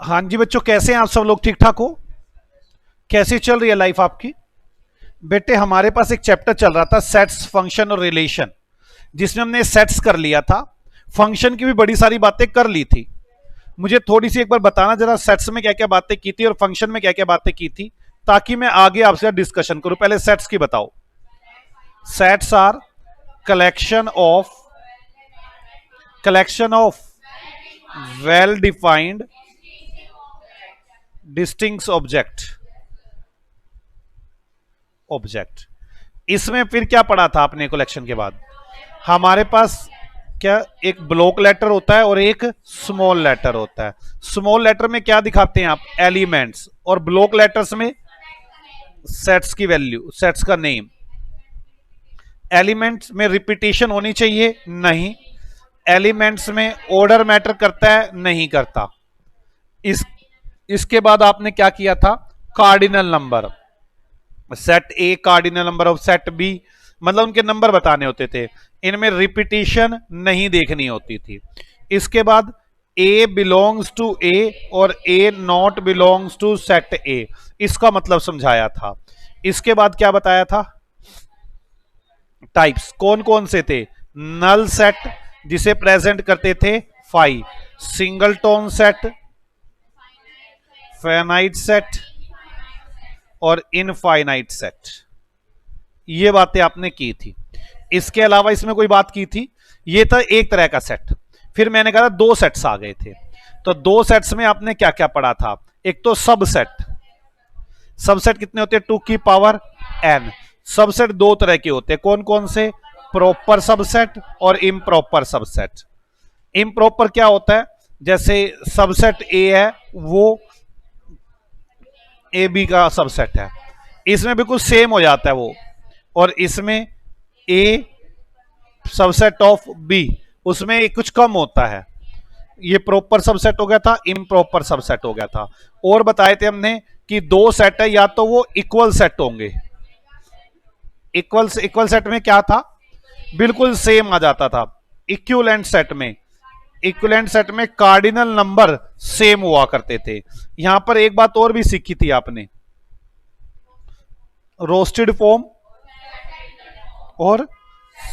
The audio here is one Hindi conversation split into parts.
हाँ जी बच्चों, कैसे हैं आप सब लोग? ठीक ठाक हो? कैसी चल रही है लाइफ आपकी? बेटे हमारे पास एक चैप्टर चल रहा था सेट्स, फंक्शन और रिलेशन, जिसमें हमने सेट्स कर लिया था। फंक्शन की भी बड़ी सारी बातें कर ली थी। मुझे थोड़ी सी एक बार बताना जरा, सेट्स में क्या क्या बातें की थी और फंक्शन में क्या क्या बातें की थी, ताकि मैं आगे आपसे डिस्कशन करूं। पहले सेट्स की बताओ। Sets are collection of well defined distinct object. इसमें फिर क्या पढ़ा था आपने कलेक्शन के बाद? हमारे पास क्या एक ब्लॉक लेटर होता है और एक स्मॉल लेटर होता है। स्मॉल लेटर में क्या दिखाते हैं आप? एलिमेंट्स। और ब्लॉक लेटर्स में सेट्स की वैल्यू, सेट्स का नेम। एलिमेंट्स में रिपीटेशन होनी चाहिए? नहीं। एलिमेंट्स में ऑर्डर मैटर करता है? नहीं करता। इसके बाद आपने क्या किया था? Cardinal number. Set A cardinal number of set B, मतलब उनके नंबर बताने होते थे। इनमें रिपीटेशन नहीं देखनी होती थी। इसके बाद ए बिलोंग्स टू ए और A not belongs to set A, इसका मतलब समझाया था। इसके बाद क्या बताया था? टाइप्स कौन कौन से थे? नल सेट, जिसे प्रेजेंट करते थे फाइव, सिंगलटोन सेट, फाइनाइट सेट और इनफाइनाइट सेट। ये बातें आपने की थी। इसके अलावा इसमें कोई बात की थी? ये था एक तरह का सेट। फिर मैंने कहा दो सेट्स आ गए थे। तो दो सेट्स में आपने क्या क्या पढ़ा था? एक तो सबसेट। सबसेट कितने होते हैं? 2 की पावर n। सबसेट दो तरह के होते हैं। कौन कौन से? प्रॉपर सबसेट और इम्प्रॉपर सबसेट। इम्प्रॉपर क्या होता है? जैसे सबसेट ए है, वो ए बी का सबसेट है, इसमें बिल्कुल सेम हो जाता है वो। और इसमें ए सबसेट ऑफ बी, उसमें कुछ कम होता है। ये प्रॉपर सबसेट हो गया था, इम्प्रॉपर सबसेट हो गया था। और बताए थे हमने कि दो सेट है, या तो वो इक्वल सेट होंगे। इक्वल सेट में क्या था? बिल्कुल सेम आ जाता था। इक्विवेलेंट सेट में कार्डिनल नंबर सेम हुआ करते थे। यहां पर एक बात और भी सीखी थी आपने, रोस्टेड फॉर्म और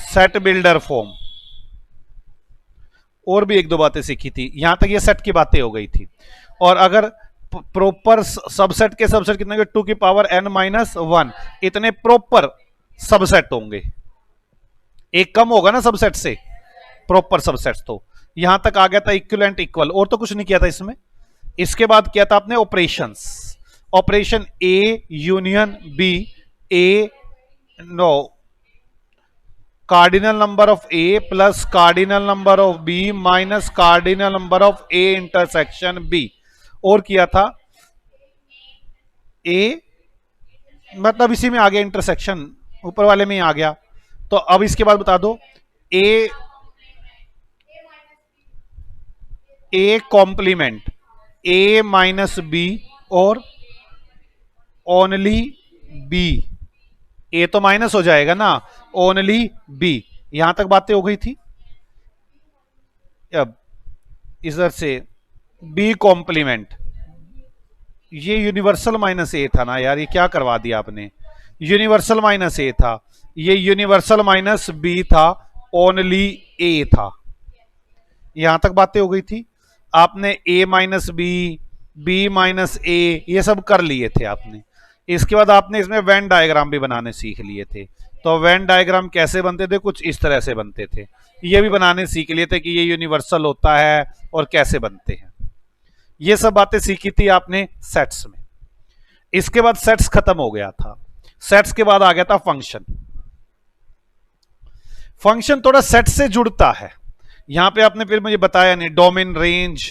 सेट बिल्डर फॉर्म। और भी एक दो बातें सीखी थी। यहां तक ये सेट की बातें हो गई थी। और अगर प्रॉपर सबसेट के सबसेट कितने? 2 की पावर n-1, इतने प्रॉपर सबसेट होंगे। एक कम होगा ना सबसेट से, प्रॉपर सबसेट। तो यहां तक आ गया था इक्विवेलेंट, इक्वल, और तो कुछ नहीं किया था इसमें। इसके बाद किया था आपने operations. Operation A union B, A no cardinal number of A plus cardinal number of B minus cardinal number of A intersection B. और किया था ए, मतलब इसी में आ गया इंटरसेक्शन, ऊपर वाले में ही आ गया। तो अब इसके बाद बता दो A complement A minus B और ओनली बी। ए तो माइनस हो जाएगा ना, ओनली बी। यहां तक बातें हो गई थी। अब इधर से बी कॉम्प्लीमेंट, ये यूनिवर्सल माइनस ए था ना यार, ये क्या करवा दिया आपने? यूनिवर्सल माइनस ए था, ये यूनिवर्सल माइनस बी था, ओनली ए था। यहां तक बातें हो गई थी। आपने ए माइनस बी माइनस ए, ये सब कर लिए थे आपने। इसके बाद आपने इसमें वेन डायग्राम भी बनाने सीख लिए थे। तो वेन डायग्राम कैसे बनते थे? कुछ इस तरह से बनते थे। ये भी बनाने सीख लिए थे कि ये यूनिवर्सल होता है और कैसे बनते हैं। ये सब बातें सीखी थी आपने सेट्स में। इसके बाद सेट्स खत्म हो गया था। सेट्स के बाद आ गया था फंक्शन। फंक्शन थोड़ा सेट से जुड़ता है। यहां पे आपने फिर मुझे बताया नहीं, डोमेन रेंज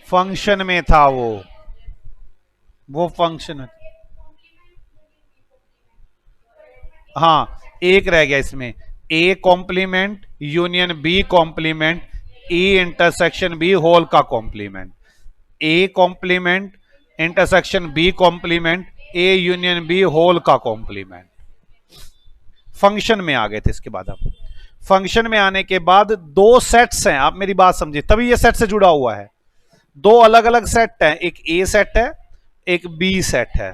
फंक्शन में था वो फंक्शन। हाँ, एक रह गया इसमें, A complement union B complement E intersection B whole का complement. A complement intersection B complement A union B whole का कॉम्प्लीमेंट। फंक्शन में आ गए थे। इसके बाद अब फंक्शन में आने के बाद दो सेट्स हैं, आप मेरी बात समझिए, तभी ये सेट से जुड़ा हुआ है। दो अलग अलग सेट हैं, एक ए सेट है, एक बी सेट है।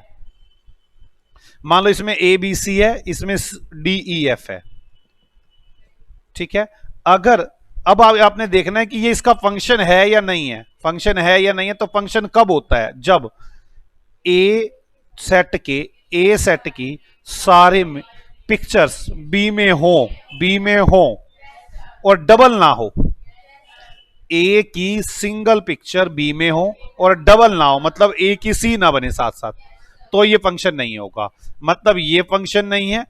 मान लो इसमें ए बी सी है, इसमें डी ई एफ है, ठीक है। अगर अब आपने देखना है कि ये इसका फंक्शन है या नहीं है, फंक्शन है या नहीं है। तो फंक्शन कब होता है, जब ए सेट के ए सेट की सारे पिक्चर्स बी में हो और डबल ना हो। ए की सिंगल पिक्चर बी में हो और डबल ना हो, मतलब ए की सी ना बने साथ साथ, तो ये फंक्शन नहीं होगा। मतलब ये फंक्शन नहीं है,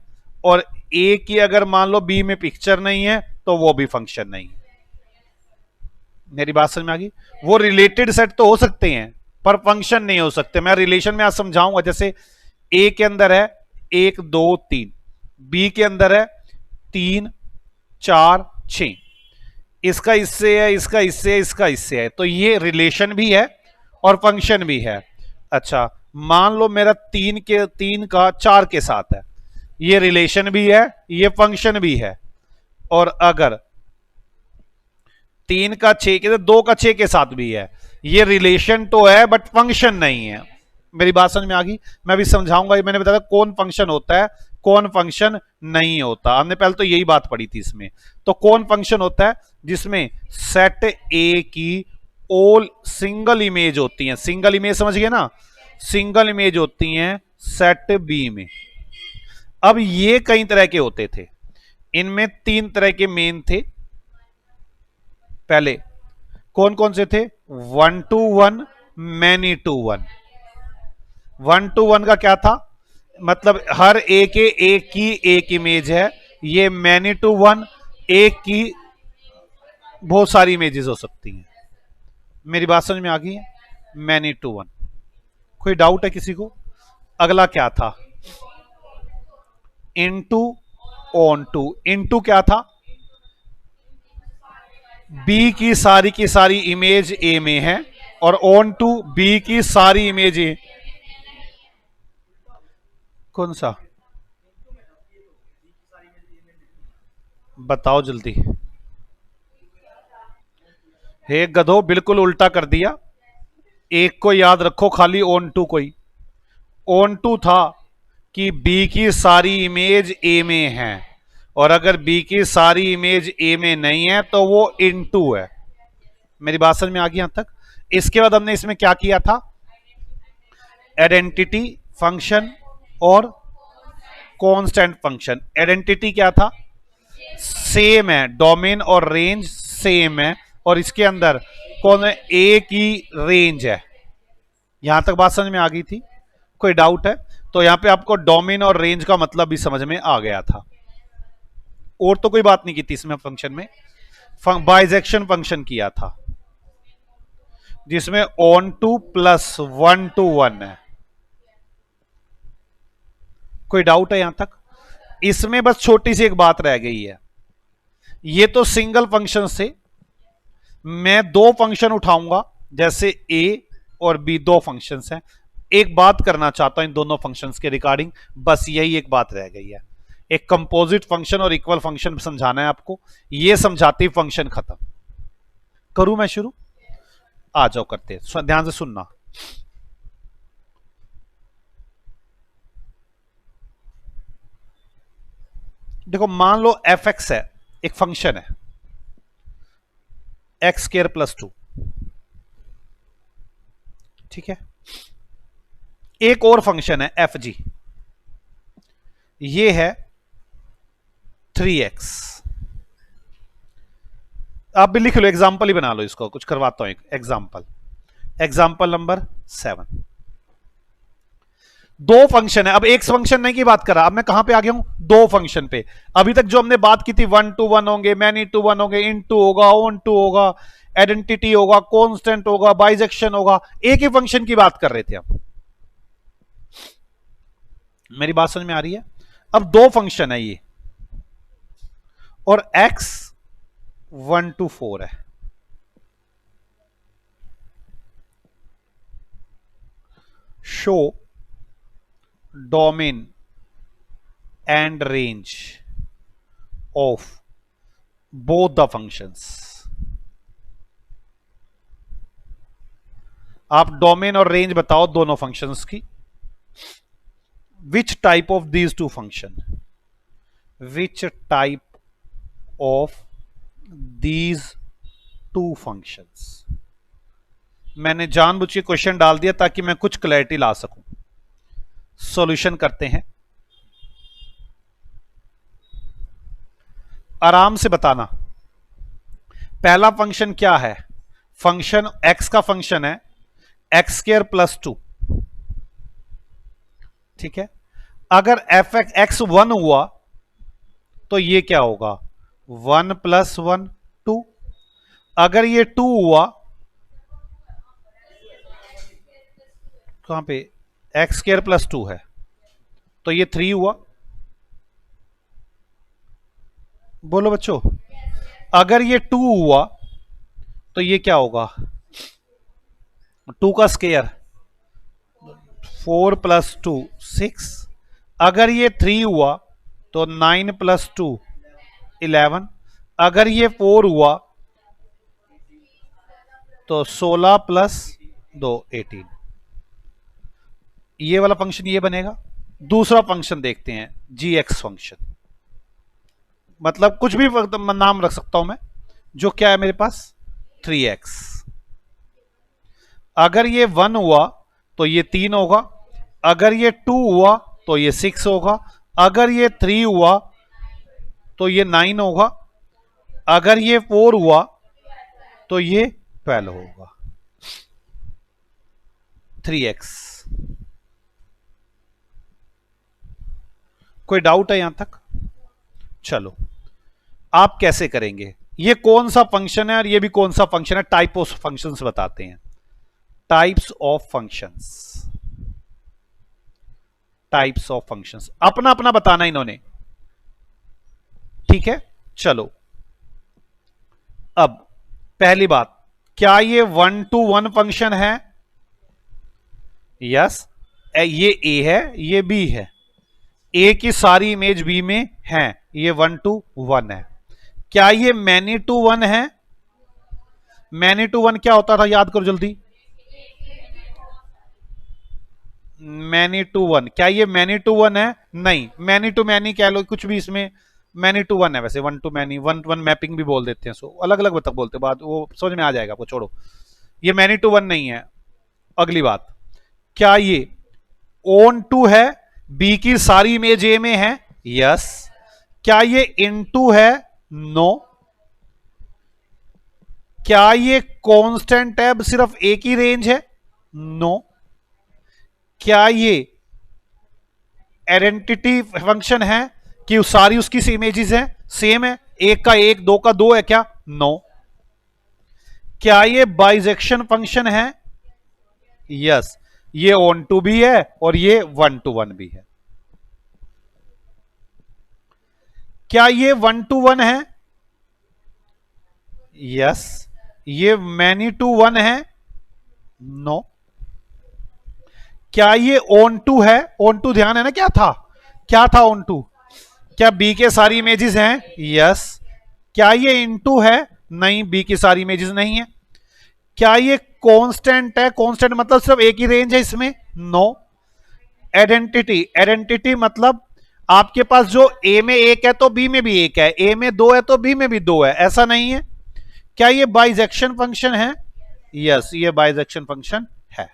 और ए की अगर मान लो बी में पिक्चर नहीं है तो वो भी फंक्शन नहीं है। मेरी बात समझ में आ गई। वो रिलेटेड सेट तो हो सकते हैं पर फंक्शन नहीं हो सकते। मैं रिलेशन में आज समझाऊंगा। जैसे ए के अंदर है 1 2 3, बी के अंदर है 3 4 6, इसका इससे है, इसका इससे है, इसका इससे है, तो ये रिलेशन भी है और फंक्शन भी है। अच्छा, मान लो मेरा 3 का 4 के साथ है, ये रिलेशन भी है, ये फंक्शन भी है। और अगर 3 का 6 के, 2 का 6 के साथ भी है, ये रिलेशन तो है बट फंक्शन नहीं है। मेरी बात समझ में आ गई। मैं भी समझाऊंगा। मैंने बताया कौन फंक्शन होता है, कौन फंक्शन नहीं होता। हमने पहले तो यही बात पढ़ी थी इसमें। तो कौन फंक्शन होता है, जिसमें सेट ए की ऑल सिंगल इमेज होती है। सिंगल इमेज समझ गए ना, सिंगल इमेज होती हैं सेट बी में। अब ये कई तरह के होते थे, इनमें 3 तरह के मेन थे। पहले कौन कौन से थे, 1 to 1, मैनी टू 1। 1 to 1 का क्या था, मतलब हर ए के एक की एक इमेज है। ये मैनी टू 1, एक की बहुत सारी इमेजेस हो सकती हैं। मेरी बात समझ में आ गई है। मैनी टू 1, कोई डाउट है किसी को। अगला क्या था, इनटू ऑन टू। इनटू क्या था, बी की सारी इमेज ए में है, और ऑन टू बी की सारी इमेज ए। कौन सा, बताओ जल्दी। हे गधो, बिल्कुल उल्टा कर दिया। एक को याद रखो खाली, ऑन टू कोई। ऑन टू था कि बी की सारी इमेज ए में है, और अगर बी की सारी इमेज ए में नहीं है तो वो इन टू है। मेरी बात समझ में आ गई यहां तक। इसके बाद हमने इसमें क्या किया था, आइडेंटिटी फंक्शन और कांस्टेंट फंक्शन। आइडेंटिटी क्या था, सेम है, डोमेन और रेंज सेम है, और इसके अंदर कौन है, ए की रेंज है। यहां तक बात समझ में आ गई थी, कोई डाउट है। तो यहां पे आपको डोमेन और रेंज का मतलब भी समझ में आ गया था। और तो कोई बात नहीं की थी इसमें। फंक्शन में बाइजेक्शन फंक्शन किया था, जिसमें ऑन टू प्लस 1 to 1 है। कोई डाउट है यहां तक। इसमें बस छोटी सी एक बात रह गई है, ये तो सिंगल फंक्शन से मैं दो फंक्शन उठाऊंगा, जैसे ए और बी दो फंक्शंस हैं। एक बात करना चाहता हूं इन दोनों फंक्शंस के रिगार्डिंग, बस यही एक बात रह गई है। एक कंपोजिट फंक्शन और इक्वल फंक्शन समझाना है आपको, ये समझाते ही फंक्शन खत्म। करूं मैं शुरू, आ जाओ करते हैं, ध्यान से सुनना। देखो, मान लो एफ एक्स है, एक फंक्शन है, एक्स स्क्वायर प्लस 2, ठीक है। एक और फंक्शन है एफ जी, ये है 3x। आप भी लिख लो, एग्जाम्पल ही बना लो इसको, कुछ करवाता हूं एक एग्जाम्पल। Example number 7। दो फंक्शन है, अब एक फंक्शन नहीं की बात करा, अब मैं कहां पे आ गया हूं, दो फंक्शन पे। अभी तक जो हमने बात की थी 1 to 1 होंगे, मैनी टू 1 होंगे, इन टू होगा, ऑन टू होगा, आइडेंटिटी होगा, कांस्टेंट होगा, बाइजेक्शन होगा, एक ही फंक्शन की बात कर रहे थे हम। मेरी बात समझ में आ रही है। अब दो फंक्शन है ये, और x 1 to 4 है। Show domain and range of both the functions. आप डोमेन और रेंज बताओ दोनों फंक्शंस की। Which type of these two function, which type of these two functions. मैंने जानबूझ के क्वेश्चन डाल दिया ताकि मैं कुछ क्लैरिटी ला सकूं। सॉल्यूशन करते हैं, आराम से बताना। पहला फंक्शन क्या है, फंक्शन एक्स का फंक्शन है एक्स स्क्वायर प्लस 2, ठीक है। अगर एफ एक्स 1 हुआ तो ये क्या होगा, 1 प्लस 1 2। अगर ये 2 हुआ, कहां पे एक्स स्क्वायर प्लस 2 है तो ये 3 हुआ। बोलो बच्चों, अगर ये 2 हुआ तो ये क्या होगा, 2 का स्क्वायर 4 प्लस 2 6। अगर ये 3 हुआ तो 9 प्लस 2 11। अगर ये 4 हुआ तो 16 प्लस 2 18। ये वाला फंक्शन ये बनेगा। दूसरा फंक्शन देखते हैं, जी एक्स फंक्शन, मतलब कुछ भी नाम रख सकता हूं मैं। जो क्या है मेरे पास 3x। अगर ये 1 हुआ तो ये 3 होगा। अगर ये 2 हुआ तो ये 6 होगा। अगर ये 3 हुआ तो ये 9 होगा। अगर ये 4 हुआ तो ये 12 होगा। 3x। कोई डाउट है यहां तक? चलो, आप कैसे करेंगे, ये कौन सा फंक्शन है और ये भी कौन सा फंक्शन है, टाइप ऑफ फंक्शंस बताते हैं। Types of functions, types of functions अपना अपना बताना इन्होंने, ठीक है। चलो, अब पहली बात, क्या ये 1 to 1 फंक्शन है? यस। ये ए है, ये बी है। ए की सारी इमेज बी में है, ये 1 to 1 है। क्या ये मैनी टू 1 है? मैनी टू 1 क्या होता था, याद करो जल्दी। मैनी टू 1, क्या ये मैनी टू 1 है? नहीं, मैनी टू मैनी कह लो, कुछ भी इसमें मैनी टू 1 है। वैसे 1 to मैनी, 1 1 मैपिंग भी बोल देते हैं, सो अलग अलग तक बोलते हैं, बात वो समझ में आ जाएगा आपको, छोड़ो। ये मैनी टू 1 नहीं है। अगली बात, क्या ये ओन टू है? बी की सारी इमेज ए में है, यस। क्या ये इनटू है? नो। क्या ये कांस्टेंट है, सिर्फ एक ही रेंज है? नो। क्या ये आइडेंटिटी फंक्शन है कि सारी उसकी इमेजेस हैं, सेम है, एक का एक, दो का दो है क्या? नो। क्या ये बाइजेक्शन फंक्शन है? यस, ये ऑन टू भी है और ये 1 to 1 भी है। क्या ये 1 to 1 है? यस। ये मैनी टू 1 है? नो। क्या ये ऑन टू है? ऑन टू ध्यान है ना, क्या था, क्या था ऑन टू? क्या बी के सारी इमेजेस हैं? यस। क्या ये इनटू है? नहीं, बी की सारी इमेजेस नहीं है। क्या ये कांस्टेंट है? कांस्टेंट मतलब सिर्फ एक ही रेंज है इसमें? नो। आइडेंटिटी, आइडेंटिटी मतलब आपके पास जो ए में एक है तो बी में भी एक है, ए में दो है तो बी में भी दो है, ऐसा नहीं है। क्या ये बाइजेक्शन फंक्शन है? यस, ये बाइजेक्शन फंक्शन है।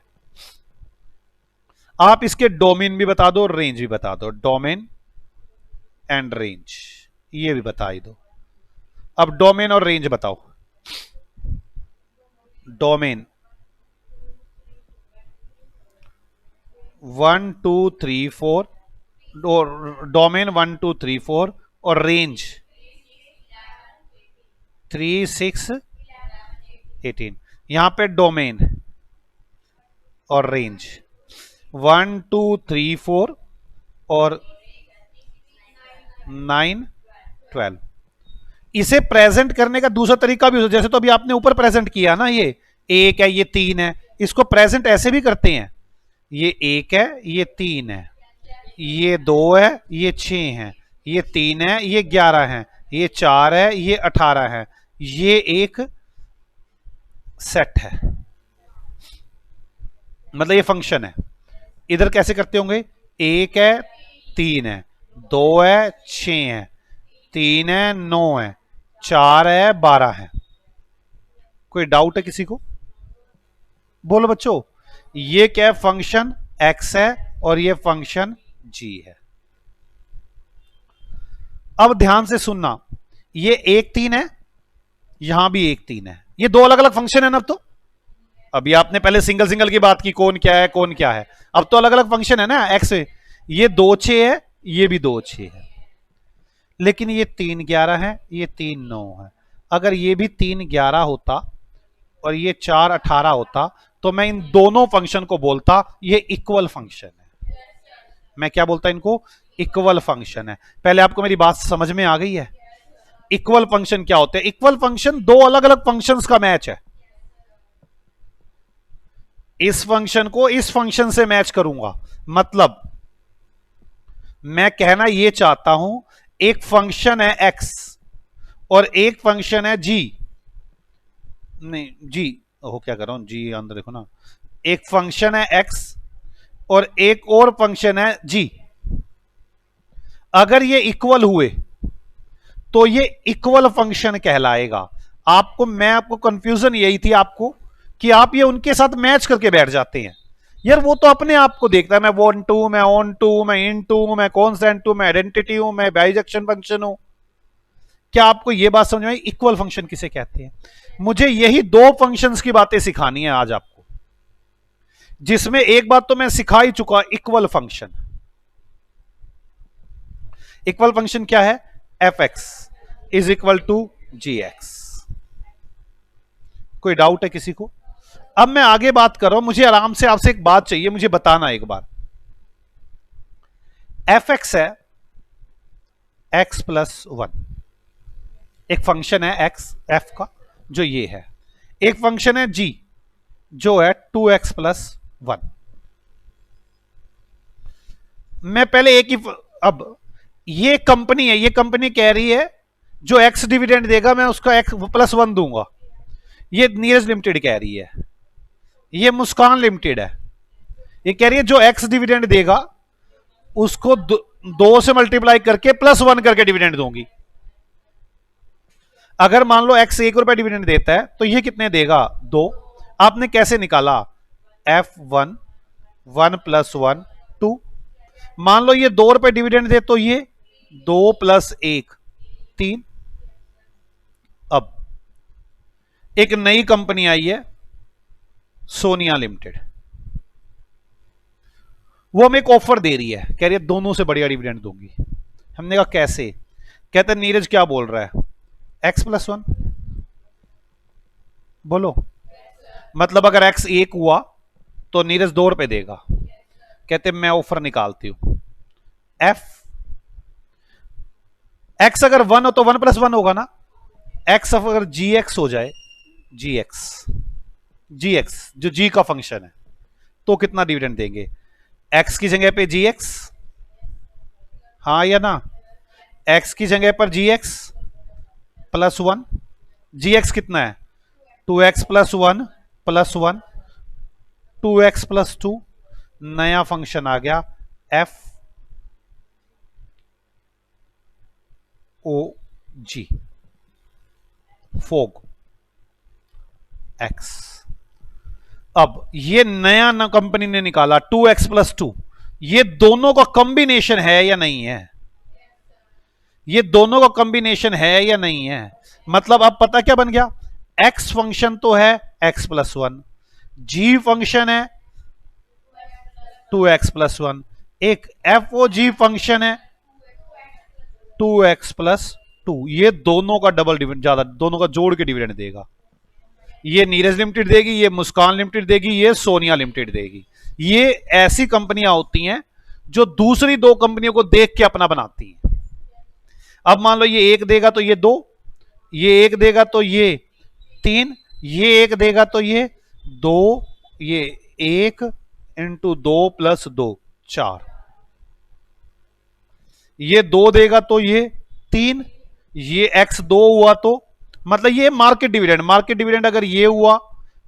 आप इसके डोमेन भी बता दो, रेंज भी बता दो, डोमेन एंड रेंज, ये भी बता ही दो। अब डोमेन और रेंज बताओ। डोमेन 1 2 3 4, डोमेन 1 2 3 4 और रेंज 3 6 18। यहां पे डोमेन और रेंज 1 2 3 4 और 9 12। इसे प्रेजेंट करने का दूसरा तरीका भी हो, जैसे तो अभी आपने ऊपर प्रेजेंट किया ना, ये एक है, ये 3 है, इसको प्रेजेंट ऐसे भी करते हैं। ये 1 है, ये 3 है, ये 2 है, ये 6 है, ये 3 है, ये 11 है, ये 4 है, ये 18 है, ये एक सेट है, मतलब ये फंक्शन है। इधर कैसे करते होंगे? 1 है, 3 है, 2 है, 6 है, 3 है, 9 है, 4 है, 12 है। कोई डाउट है किसी को? बोलो बच्चों। ये क्या है? फंक्शन x है और ये फंक्शन g है। अब ध्यान से सुनना, ये 1 3 है, यहां भी 1 3 है, ये दो अलग अलग फंक्शन है ना। अब तो अभी आपने पहले सिंगल सिंगल की बात की, कौन क्या है कौन क्या है, अब तो अलग अलग फंक्शन है ना। x ये 2 6 है, ये भी 2 6 है, लेकिन ये 3 11 है, ये 3 9 है। अगर ये भी 3 11 होता और ये 4 18 होता तो मैं इन दोनों फंक्शन को बोलता ये इक्वल फंक्शन है। मैं क्या बोलता इनको? इक्वल फंक्शन है। पहले आपको मेरी बात समझ में आ गई है? इक्वल फंक्शन क्या होते हैं? इक्वल फंक्शन दो अलग अलग फंक्शंस का मैच है। इस फंक्शन को इस फंक्शन से मैच करूंगा, मतलब मैं कहना यह चाहता हूं एक फंक्शन है x और एक फंक्शन है g, नहीं g, ओ क्या कर रहा हूं, जी अंदर देखो ना। एक फंक्शन है x और एक और फंक्शन है g। अगर ये इक्वल हुए तो ये इक्वल फंक्शन कहलाएगा। मैं आपको कंफ्यूजन यही थी आपको कि आप ये उनके साथ मैच करके बैठ जाते हैं। यार वो तो अपने आप को देखता है, मैं वन टू, मैं ऑन टू, मैं इन टू, मैं कॉन्स्टेंट हूं, मैं आइडेंटिटी हूं, मैं बाइजेक्शन फंक्शन हूं। क्या आपको यह बात समझ में आई? इक्वल फंक्शन किसे कहते हैं? मुझे यही दो फंक्शंस की बातें सिखानी है आज आपको, जिसमें एक बात तो मैं सिखा ही चुका, इक्वल फंक्शन। इक्वल फंक्शन क्या है? F X is equal to G X. कोई डाउट है किसी को? अब मैं आगे बात कर रहा हूं, मुझे आराम से आपसे एक बात चाहिए, मुझे बताना एक बार। एफ एक्स है एक्स प्लस वन, एक फंक्शन है एक्स एफ का जो ये है, एक फंक्शन है जी जो है 2x प्लस वन। मैं पहले एक ही, अब ये कंपनी है, ये कंपनी कह रही है जो x डिविडेंड देगा मैं उसका x प्लस वन दूंगा। ये नीरज लिमिटेड कह रही है, ये मुस्कान लिमिटेड है, ये कह रही है जो x डिविडेंड देगा उसको दो से मल्टीप्लाई करके प्लस वन करके डिविडेंड दूंगी। अगर मान लो x 1 रुपए डिविडेंड देता है तो ये कितने देगा? 2। आपने कैसे निकाला? f1 1 plus 1 2। मान लो ये 2 रुपए डिविडेंड दे तो ये 2 प्लस 1 3। अब एक नई कंपनी आई है सोनिया लिमिटेड, वो हमें एक ऑफर दे रही है, कह रही है दोनों से बढ़िया डिविडेंड दूंगी। हमने कहा कैसे? कहते नीरज क्या बोल रहा है? x plus one. बोलो, मतलब अगर x 1 हुआ तो नीरज 2 रुपए देगा। कहते मैं ऑफर निकालती हूं, f x अगर 1 हो तो 1 प्लस 1 होगा ना। x अगर gx हो जाए, gx जो g का फंक्शन है, तो कितना डिविडेंड देंगे? x की जगह पे gx, हाँ या ना? x की जगह पर gx प्लस वन। gx कितना है? 2x plus one plus one, 2x plus two, नया फंक्शन आ गया f ओ जी, फोग x। अब ये नया ना कंपनी ने निकाला 2x प्लस टू, ये दोनों का कॉम्बिनेशन है या नहीं है? ये दोनों का कॉम्बिनेशन है या नहीं है? मतलब अब पता क्या बन गया? x फंक्शन तो है x plus one, g function है 2x प्लस वन, एक एफ ओ जी फंक्शन है 2x प्लस टू। ये दोनों का डबल डिविडेंड, ज्यादा दोनों का जोड़ के डिविडेंड देगा। ये नीरज लिमिटेड देगी, ये मुस्कान लिमिटेड देगी, ये सोनिया लिमिटेड देगी। ये ऐसी कंपनियां होती हैं जो दूसरी दो कंपनियों को देख के अपना बनाती हैं। अब मान लो ये एक देगा तो ये दो, ये एक देगा तो ये तीन, ये एक देगा तो ये दो, ये एक इंटू दो प्लस दो 4, ये दो देगा तो ये तीन, ये x 2 हुआ तो मतलब ये मार्केट डिविडेंड, मार्केट डिविडेंड अगर ये हुआ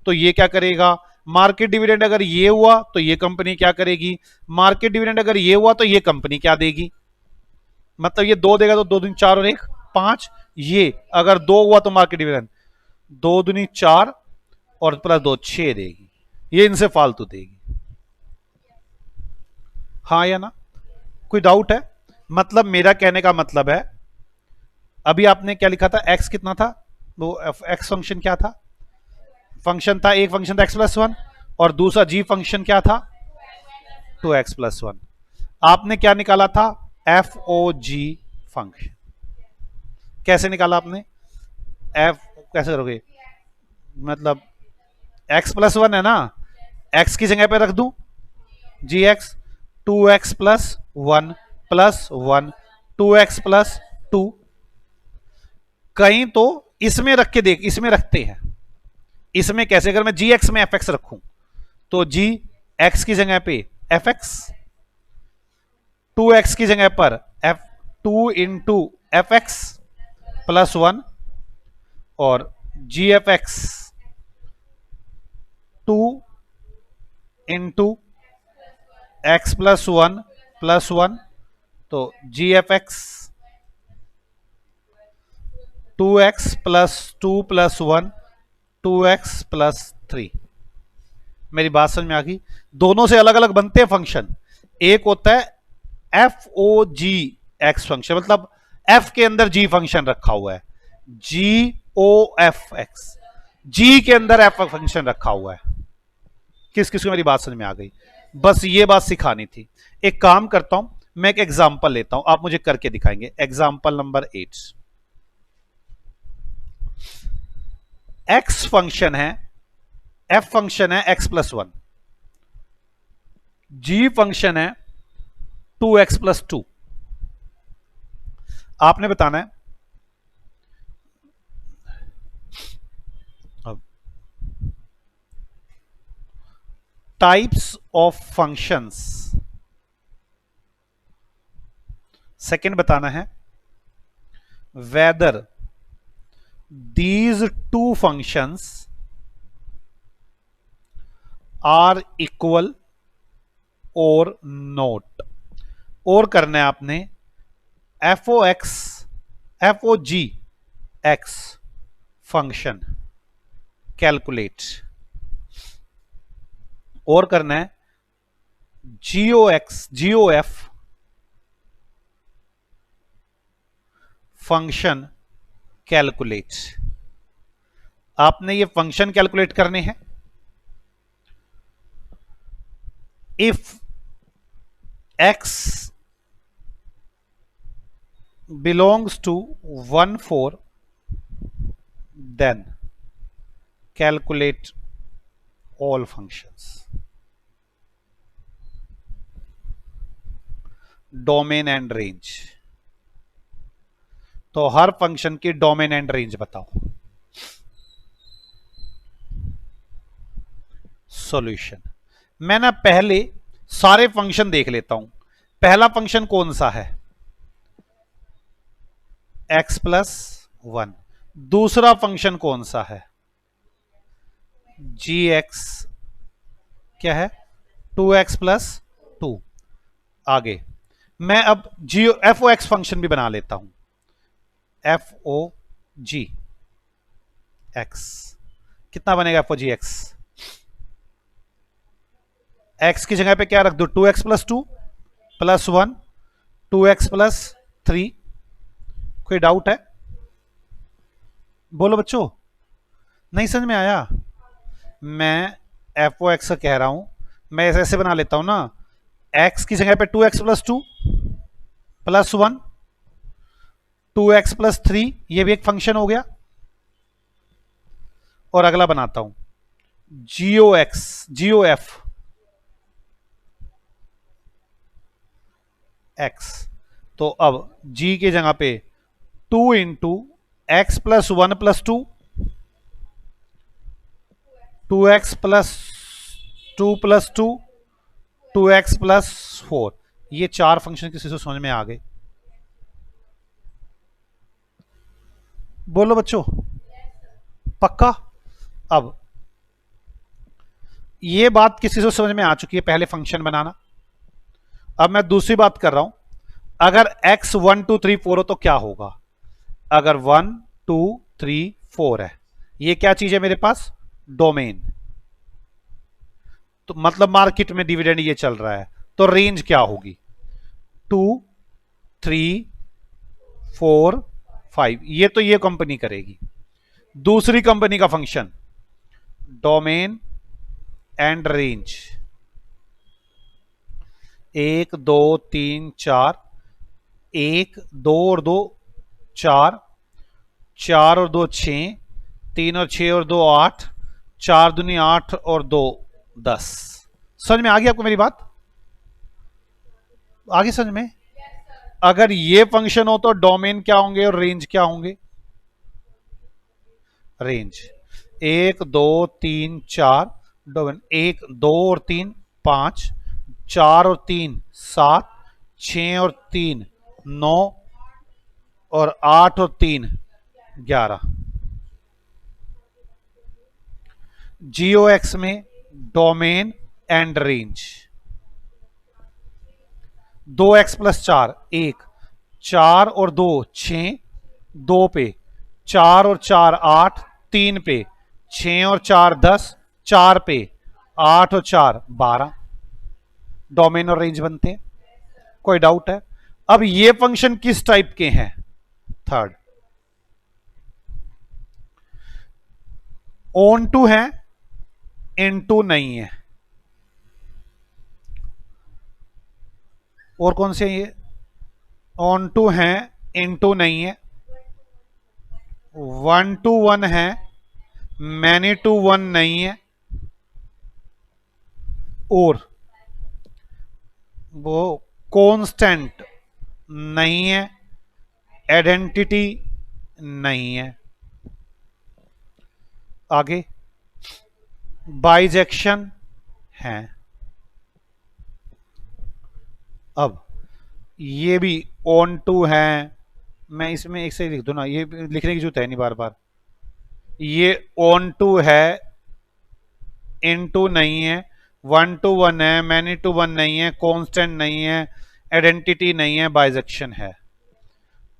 तो ये क्या करेगा, मार्केट डिविडेंड अगर ये हुआ तो ये कंपनी क्या करेगी, मार्केट डिविडेंड अगर ये हुआ तो ये कंपनी क्या देगी, मतलब ये 2 देगा तो 2 दूनी 4 और 1 5, ये अगर 2 हुआ तो मार्केट डिविडेंड 2 दूनी 4 और प्लस 2 6 देगी, ये इनसे फालतू देगी। हाँ या ना, कोई डाउट है? मतलब मेरा कहने का मतलब है, अभी आपने क्या लिखा था, x कितना था, वो x फंक्शन क्या था, फंक्शन था, एक फंक्शन था x+1 और दूसरा g फंक्शन क्या था 2x+1। आपने क्या निकाला था, FOG फंक्शन। कैसे निकाला आपने, f कैसे करोगे, मतलब x+1 है ना, x की जगह पे रख दूं gx 2x+1 +1 2x+2, कहीं तो इसमें रख के देख, इसमें रखते हैं, इसमें कैसे, अगर मैं gx में fx रखूं तो g x की जगह पे fx, 2x की जगह पर f2 इंटू fx +1 और gfx 2 इंटू x+1 +1 तो gfx 2x +2 +1 2x +3। मेरी बात समझ में आ गई? दोनों से अलग अलग बनते हैं फंक्शन, एक होता है FOGX फंक्शन, मतलब f के अंदर g फंक्शन रखा हुआ है, GOFX, g के अंदर f फंक्शन रखा हुआ है। किस किस को मेरी बात समझ में आ गई? बस ये बात सिखानी थी। एक काम करता हूं, मैं एक एग्जांपल लेता हूं, आप मुझे करके दिखाएंगे। एग्जांपल नंबर 8, x फंक्शन है, f फंक्शन है x+1, g फंक्शन है 2x+2। आपने बताना है टाइप्स ऑफ फंक्शंस, सेकंड बताना है weather these two functions are equal or not, और करना है आपने FOGX फंक्शन कैलकुलेट, और करना है GOF फंक्शन कैलकुलेट। आपने ये फंक्शन कैलकुलेट करने हैं। If x belongs to 1 4 then calculate all functions. Domain and range, तो हर फंक्शन की डोमेन एंड रेंज बताओ। सॉल्यूशन, मैं ना पहले सारे फंक्शन देख लेता हूं। पहला फंक्शन कौन सा है, x+1। दूसरा फंक्शन कौन सा है, gx क्या है 2x+2। आगे मैं अब FOX फंक्शन भी बना लेता हूं, FOGX कितना बनेगा, FOGX x की जगह पे क्या रख दो 2x+2 +1 2x+3। कोई डाउट है, बोलो बच्चों, नहीं समझ में आया? मैं FOX का कह रहा हूं, मैं ऐसे बना लेता हूं ना, x की जगह पे 2x+2 +1 2x+3, ये भी एक फंक्शन हो गया। और अगला बनाता हूं GOF x, तो अब g की जगह पे 2 इंटू x+1 +2 2x+2 +2 2x+4। ये चार फंक्शन किसी से समझ में आ गए? बोलो बच्चों, पक्का। अब ये बात किसी से समझ में आ चुकी है, पहले फंक्शन बनाना। अब मैं दूसरी बात कर रहा हूं, अगर x 1 2 3 4 हो तो क्या होगा। अगर 1 2 3 4 है, ये क्या चीज है मेरे पास, डोमेन। तो मतलब मार्केट में डिविडेंड ये चल रहा है, तो रेंज क्या होगी, 2 3 4 5। ये तो ये कंपनी करेगी। दूसरी कंपनी का फंक्शन डोमेन एंड रेंज, 1 2 3 4, 1 2 और 2 4, 4 और 2 6, 3 और 6 और 2 8, 4 दूनी 8 और 2 10। समझ में आ गई आपको मेरी बात, आगे समझ में। अगर ये फंक्शन हो तो डोमेन क्या होंगे और रेंज क्या होंगे, रेंज 1 2 3 4, डोमेन 1 2 और 3 5, 4 और 3 7, 6 और 3 9 और 8 और 3 11। GOX में domain and range 2x plus 4 1, 4 और 2 6, 2 पे, 4 और 4 8, 3 पे, 6 और 4 10, 4 पे, 8 और 4 12। डोमेन और रेंज बनते हैं, कोई डाउट है। अब ये फंक्शन किस टाइप के हैं, थर्ड। ऑन टू है, इनटू नहीं है। और कौन से ये, ऑन टू है, इनटू नहीं है, 1 to 1 है, मैनी टू 1 नहीं है, और वो कांस्टेंट नहीं है, आइडेंटिटी नहीं है। आगे बाइजेक्शन है। अब ये भी ऑन टू है, मैं इसमें एक से लिख दूं ना, ये लिखने की जरूरत है नहीं बार बार। ये ऑन टू है, इन टू नहीं है, 1 to 1 है, मैनी टू 1 नहीं है, कांस्टेंट नहीं है, आइडेंटिटी नहीं है, बाइजेक्शन है।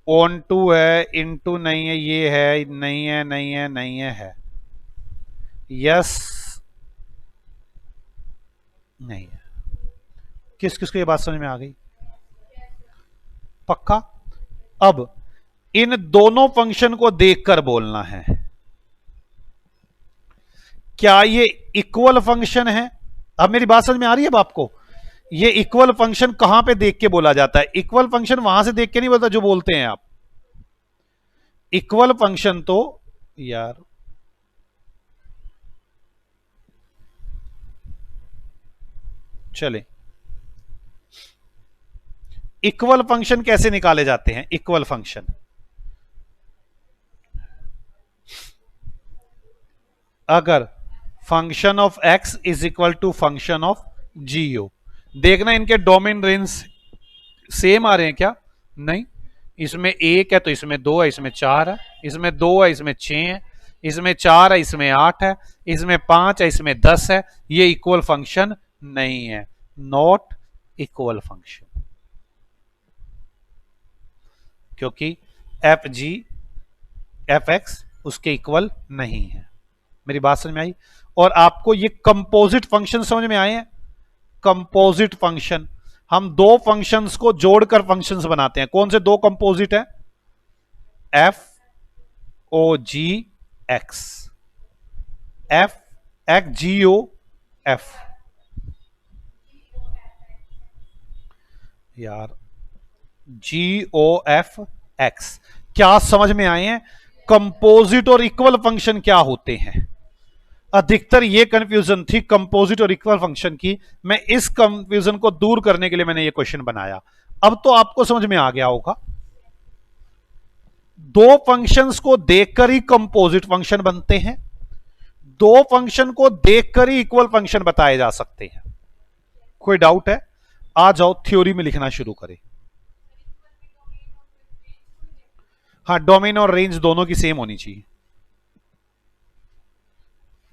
ऑन टू है, इन टू नहीं है, ये है नहीं है नहीं है नहीं है यस नहीं है। किस किस को ये बात समझ में आ गई, पक्का। अब इन दोनों फंक्शन को देखकर बोलना है, क्या ये इक्वल फंक्शन है। अब मेरी बात समझ में आ रही है अब आपको, ये इक्वल फंक्शन कहां पे देख के बोला जाता है, इक्वल फंक्शन वहां से देख के नहीं बोलता जो बोलते हैं आप। इक्वल फंक्शन तो यार चले, इक्वल फंक्शन कैसे निकाले जाते हैं, इक्वल फंक्शन अगर function of x is equal to function of जीओ, देखना इनके डोमेन रेंज सेम आ रहे हैं क्या, नहीं। इसमें 1 है तो इसमें 2 है, इसमें 4 है, इसमें 2 है, इसमें 6 है, इसमें 4 है, इसमें 8 है, इसमें 5 है, इसमें 10 है। ये इक्वल फंक्शन नहीं है, नॉट इक्वल फंक्शन, क्योंकि एफ जी एफ एक्स उसके इक्वल नहीं है। मेरी बात समझ में आई। और आपको ये कंपोजिट फंक्शन समझ में आए हैं, कंपोजिट फंक्शन, हम दो फंक्शंस को जोड़कर फंक्शंस बनाते हैं। कौन से दो कंपोजिट है, एफ ओ जी एक्स, एफ एक्स जी ओ एफ, यार जी ओ एफ एक्स। क्या समझ में आए हैं, कंपोजिट और इक्वल फंक्शन क्या होते हैं। अधिकतर ये कंफ्यूजन थी कंपोजिट और इक्वल फंक्शन की, मैं इस कंफ्यूजन को दूर करने के लिए मैंने ये क्वेश्चन बनाया। अब तो आपको समझ में आ गया होगा, दो फंक्शंस को देखकर ही कंपोजिट फंक्शन बनते हैं, दो फंक्शन को देखकर ही इक्वल फंक्शन बताए जा सकते हैं। कोई डाउट है, आ जाओ थ्योरी में लिखना शुरू करें। हाँ, डोमेन और रेंज दोनों की सेम होनी चाहिए।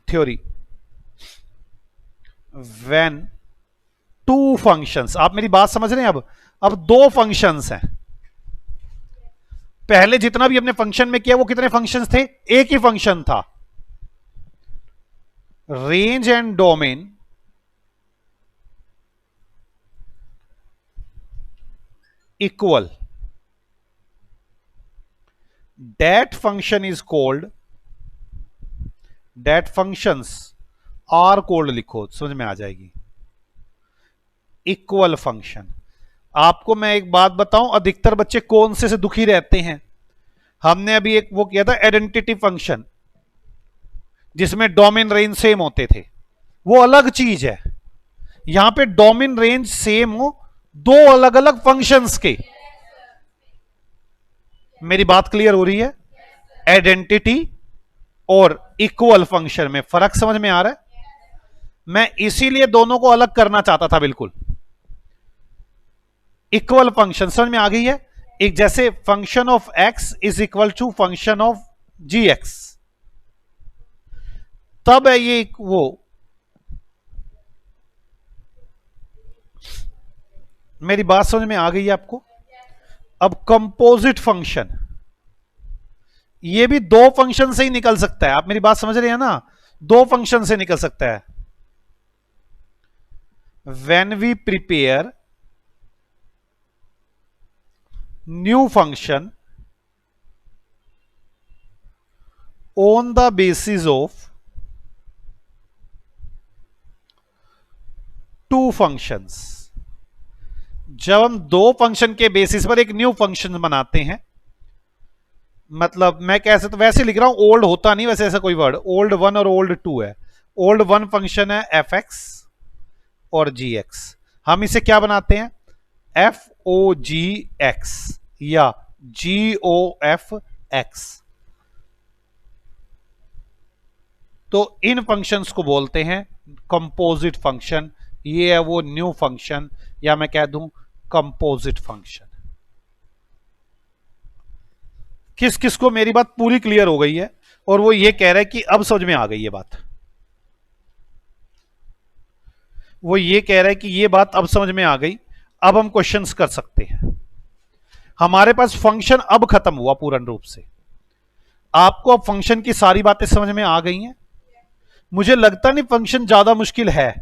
थ्योरी, व्हेन टू फंक्शंस, आप मेरी बात समझ रहे हैं? अब दो फंक्शंस हैं। पहले जितना भी अपने फंक्शन में किया वो कितने फंक्शंस थे? एक ही फंक्शन था। Range and domain equal, that function is called, that functions are called, लिखो समझ में आ जाएगी, इक्वल फंक्शन। आपको मैं एक बात बताऊं, अधिकतर बच्चे कौन से दुखी रहते हैं? हमने अभी एक वो किया था आइडेंटिटी फंक्शन, जिसमें डोमेन रेंज सेम होते थे, वो अलग चीज है। यहां पे डोमेन रेंज सेम हो दो अलग अलग फंक्शंस के। मेरी बात क्लियर हो रही है? आइडेंटिटी और इक्वल फंक्शन में फर्क समझ में आ रहा है? मैं इसीलिए दोनों को अलग करना चाहता था बिल्कुल। इक्वल फंक्शन समझ में आ गई है? एक जैसे function of X is equal to function of G X, तब है ये वो। मेरी बात समझ में आ गई है आपको? अब कंपोजिट फंक्शन, ये भी दो फंक्शन से ही निकल सकता है। आप मेरी बात समझ रहे हैं ना? दो फंक्शन से निकल सकता है। When we prepare new function on the basis of two functions, जब हम दो फंक्शन के बेसिस पर एक न्यू फंक्शन बनाते हैं, मतलब मैं कह सकता, वैसे लिख रहा हूं, ओल्ड होता नहीं वैसे ऐसा कोई वर्ड, ओल्ड वन और ओल्ड टू है। ओल्ड वन फंक्शन है एफ एक्स और जी एक्स, हम इसे क्या बनाते हैं? एफ ओ जी एक्स या जी ओ एफ एक्स। तो इन फंक्शंस को बोलते हैं कंपोजिट फंक्शन। ये है वो न्यू फंक्शन, या मैं कह दूं कंपोजिट फंक्शन। किस किस को मेरी बात पूरी क्लियर हो गई है? और वो ये कह रहा है कि अब समझ में आ गई ये बात। वो ये कह रहा है कि ये बात अब समझ में आ गई, अब हम क्वेश्चंस कर सकते हैं। हमारे पास फंक्शन अब खत्म हुआ पूर्ण रूप से। आपको अब फंक्शन की सारी बातें समझ में आ गई हैं? मुझे लगता नहीं फंक्शन ज्यादा मुश्किल है।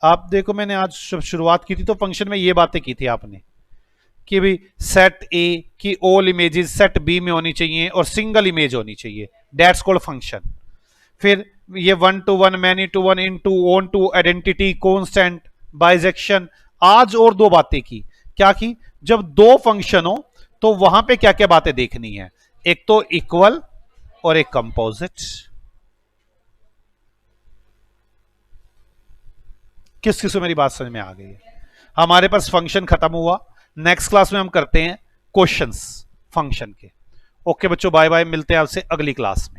आप देखो, मैंने आज शुरुआत की थी तो फंक्शन में ये बातें की थी आपने कि भाई सेट ए की ऑल इमेजेस सेट बी में होनी चाहिए और सिंगल इमेज होनी चाहिए, दैट्स कॉल्ड फंक्शन। फिर ये one to one, many to one, into, onto, identity, constant, bijection. आज और दो बातें की। क्या की? जब दो फंक्शन हो तो वहां पे क्या क्या बातें देखनी है? एक तो इक्वल और एक कंपोजिट। किस किस को मेरी बात समझ में आ गई है? हमारे पास फंक्शन खत्म हुआ। नेक्स्ट क्लास में हम करते हैं क्वेश्चंस फंक्शन के। ओके बच्चों, बाय बाय, मिलते हैं आपसे अगली क्लास में।